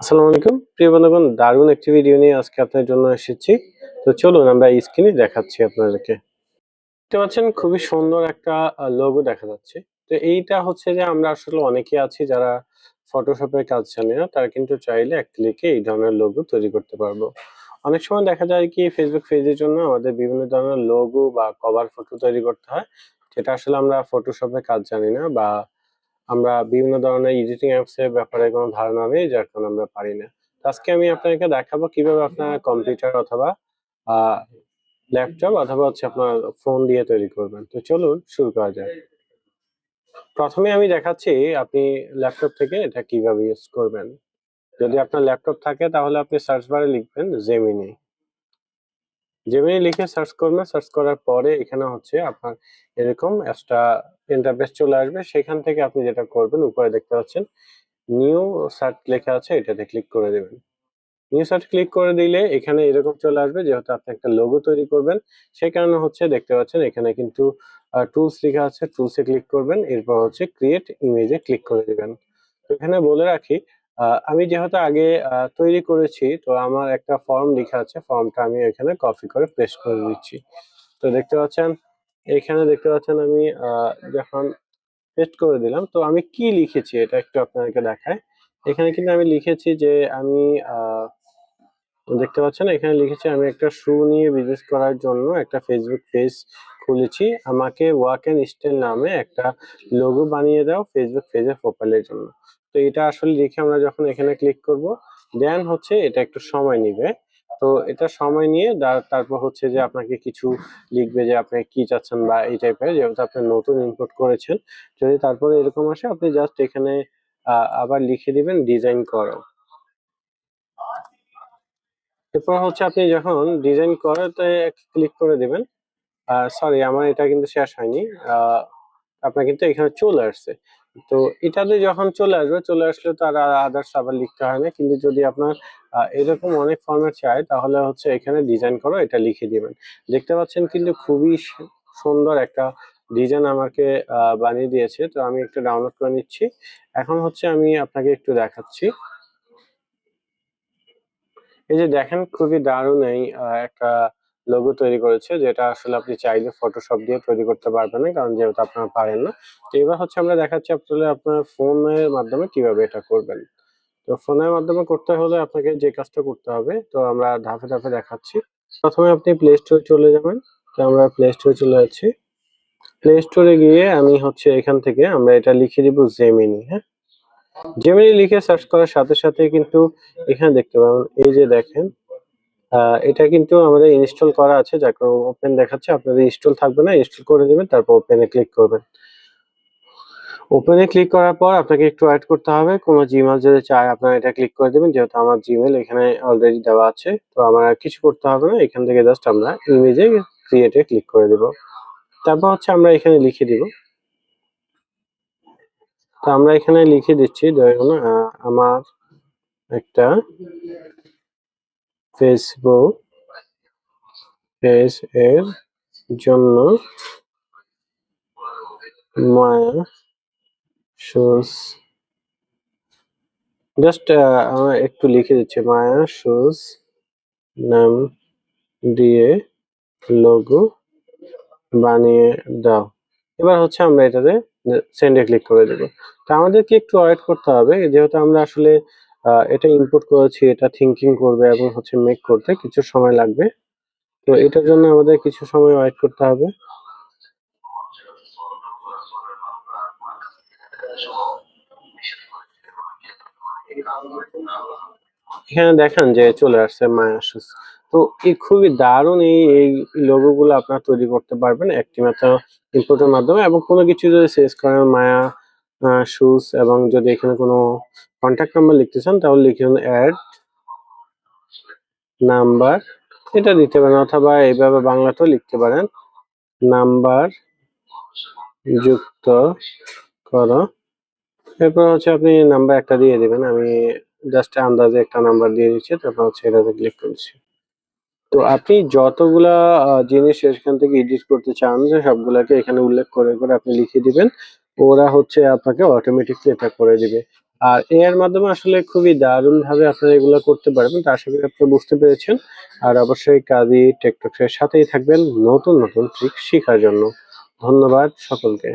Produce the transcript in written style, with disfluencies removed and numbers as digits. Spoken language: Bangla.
আসসালামু আলাইকুম প্রিয় বন্ধুগণ, দারুণ একটি ভিডিও নিয়ে আজকে আপনার জন্য এসেছি। তো চলুন আমরা স্ক্রিনে দেখাচ্ছি আপনাদেরকে। দেখতে পাচ্ছেন খুবই সুন্দর একটা লোগো দেখা যাচ্ছে। তো এইটা হচ্ছে যে আমরা আসলে অনেকেই আছি যারা ফটোশপের কাজ জানি না, তারা কিন্তু চাইলে এক ক্লিকে এই ধরনের লোগো তৈরি করতে পারবো। অনেক সময় দেখা যায় কি ফেসবুক পেজের জন্য আমাদের বিভিন্ন ধরনের লোগো বা কভার ফটো তৈরি করতে হয়, যেটা আসলে আমরা ফটোশপের কাজ জানি না বা আমরা বিভিন্ন ধরনের এডিটিং অ্যাপস এর ব্যাপারে কোনো ধারণা নেই, যার কারণে আমরা পারি না। তো আজকে আমি আপনাদেরকে দেখাবো কিভাবে আপনার কম্পিউটার অথবা আ ল্যাপটপ অথবা হচ্ছে আপনার ফোন দিয়ে তৈরি করবেন। তো চলুন শুরু করা যাক। ১ম এ আমি দেখাচ্ছি আপনি ল্যাপটপ থেকে এটা কিভাবে ইউজ করবেন। যদি আপনার ল্যাপটপ থাকে তাহলে আপনি সার্চ বারে লিখবেন Gemini। Gemini লিখে সার্চ করবেন। সার্চ করার পরে এখানে হচ্ছে আপনার এরকম একটা ইন্টারফেস চলে আসবে। সেখান থেকে আপনি যেটা করবেন, উপরে দেখতে পাচ্ছেন নিউ সার্চ লেখা আছে, এটাতে ক্লিক করে দেবেন। নিউ সার্চ ক্লিক করে দিলে এখানে এরকম চলে আসবে, যেহেতু আপনি একটা লোগো তৈরি করবেন সেই কারণে হচ্ছে দেখতে পাচ্ছেন এখানে কিন্তু টুলস লেখা আছে, টুলস এ ক্লিক করবেন, এরপর হচ্ছে ক্রিয়েট ইমেজ এ ক্লিক করে দিবেন। তো এখানে বলে রাখি আমি যেহেতু আগে তৈরি করেছি, তো আমার একটা ফর্ম লেখা আছে, ফর্মটা আমি এখানে কপি করে পেস্ট করে দিচ্ছি। তো দেখতে পাচ্ছেন এখানে দেখতে পাচ্ছেন আমি যখন পেস্ট করে দিলাম, তো আমি কি লিখেছি এটা একটু আপনাদেরকে দেখাই। এখানে কিন্তু আমি লিখেছি যে আমি দেখতে পাচ্ছেন এখানে লিখেছি আমি একটা শু নিয়ে বিজনেস করার জন্য একটা ফেসবুক পেজ খুলেছি। আমাকে ওয়াক এন্ড স্টাইল নামে একটা লোগো বানিয়ে দাও ফেসবুক পেজের প্রোফাইলের জন্য। তো এটা আসলে লিখে আমরা যখন এখানে ক্লিক করব, দেন হচ্ছে এটা একটু সময় নিবে। তো এটা সময় নিয়ে তারপর হচ্ছে যে আপনাকে কিছু লিখবে যে আপনি কি চাচ্ছেন বা এই টাইপের, যেহেতু আপনি নতুন ইনপুট করেছেন। যদি তারপরে এরকম আসে আপনি জাস্ট এখানে আবার লিখে দিবেন ডিজাইন করো। এরপর হচ্ছে আপনি যখন ডিজাইন করাতে ক্লিক করে দিবেন, সরি আমার এটা কিন্তু শেষ হয়নি। আ আপনার কিন্তু এখানে চলে আসছে। তো এটাতে যখন চলে আসবে, চলে আসলে তো আর আদার্স আবার লিখতে হয় না। কিন্তু যদি আপনার এরকম অনেক ফরম্যাট চাই তাহলে হচ্ছে এখানে ডিজাইন করো এটা লিখে দিবেন। দেখতে পাচ্ছেন কিন্তু খুবই সুন্দর একটা ডিজাইন আমাকে বানিয়ে দিয়েছে। তো আমি একটু ডাউনলোড করে নিচ্ছি। এখন হচ্ছে আমি আপনাকে একটু দেখাচ্ছি। এই যে দেখেন খুবই দারুণ এই একটা লোগো তৈরি করেছে, যেটা আসলে আপনি চাইলে ফটোশপ দিয়ে তৈরি করতে পারবেন না, কারণ যেহেতু আপনারা পারেন না। তো এবার হচ্ছে আমরা দেখাচ্ছি আসলে আপনার ফোনের মাধ্যমে কিভাবে এটা করবেন। তো ফোনের মাধ্যমে করতে হলে আপনাকে যে কাজটা করতে হবে, তো আমরা ধাপে ধাপে দেখাচ্ছি। ১ম এ আপনি প্লে স্টোরে চলে যাবেন। তো আমরা প্লে স্টোরে চলে যাচ্ছি। প্লে স্টোরে গিয়ে আমি হচ্ছে এখান থেকে আমরা এটা লিখে দিব Gemini, হ্যাঁ? Gemini লিখে সার্চ করার সাথে সাথে কিন্তু এখানে দেখতে পাবেন, এই যে দেখেন এটা কিন্তু আমাদের ইনস্টল করা আছে, যার কারণে ওপেন দেখাচ্ছে। আপনাদের ইনস্টল থাকবে না, ইনস্টল করে দিবেন, তারপর ওপেন এ ক্লিক করবেন। ওপেন এ ক্লিক করার পর আপনাকে একটু ওয়েট করতে হবে। কোন জিমেইল যদি চায় আপনারা এটা ক্লিক করে দিবেন, যেহেতু আমার জিমেইল এখানে অলরেডি দেওয়া আছে। তো আমার আর কিছু করতে হবে না। এখান থেকে জাস্ট আমরা ইমেজে ক্রিয়েট এ ক্লিক করে দিব। তারপর হচ্ছে আমরা এখানে লিখে দিব। তো আমরা এখানে লিখে দিচ্ছি ধরুন আমার একটা ফেসবুক পেজ এর জন্য মায়া শুজ, জাস্ট আমরা একটু লিখে দিচ্ছি মায়া শুজ নাম দিয়ে লোগো বানিয়ে দাও। এবার হচ্ছে আমরা এটাতে সেন্ড এ ক্লিক করে দেব। তো আমাদেরকে একটু ওয়েট করতে হবে, যেহেতু আমরা আসলে এটা ইনপুট করেছি, এটা থিংকিং করবে এবং হচ্ছে মেক করতে কিছু সময় লাগবে। তো এটার জন্য আমাদের কিছু সময় ওয়েট করতে হবে। এখানে দেখেন যে চলে আসছে মায়া শুজ। তো খুবই দারুণ এই লোগো গুলো আপনারা তৈরি করতে পারবেন একটি মাত্র ইনপুটের মাধ্যমে, এবং কোনো কিছু যদি সার্চ করেন মায়া শুজ, এবং যদি এখানে কোনো কন্টাক্ট নাম্বার লিখতে চান তাহলে লিখুন এড নাম্বার, এটা দিতে পারেন, অথবা এইভাবে বাংলাতেও লিখতে পারেন নাম্বার যুক্ত করো। এরপর হচ্ছে আপনি নাম্বার একটা দিয়ে দিবেন। আমি জাস্ট আন্দাজে একটা নাম্বার দিয়ে দিচ্ছি, তারপর হচ্ছে এটাতে ক্লিক করছি। তো আপনি যতগুলা জিনিস এখান থেকে এডিট করতে চান যে সবগুলাকে এখানে উল্লেখ করে আপনি লিখে দিবেন। ওরা হচ্ছে আপনাকে অটোমেটিক্যালি এটা করে দিবে। আর এর মাধ্যমে আসলে খুবই দারুণ ভাবে আপনারা এগুলো করতে পারবেন। তো আশা করি আপনারা বুঝতে পেরেছেন। আর অবশ্যই কাজী টেকটক্স এর সাথেই থাকবেন নতুন নতুন ট্রিক শেখার জন্য। ধন্যবাদ সকলকে।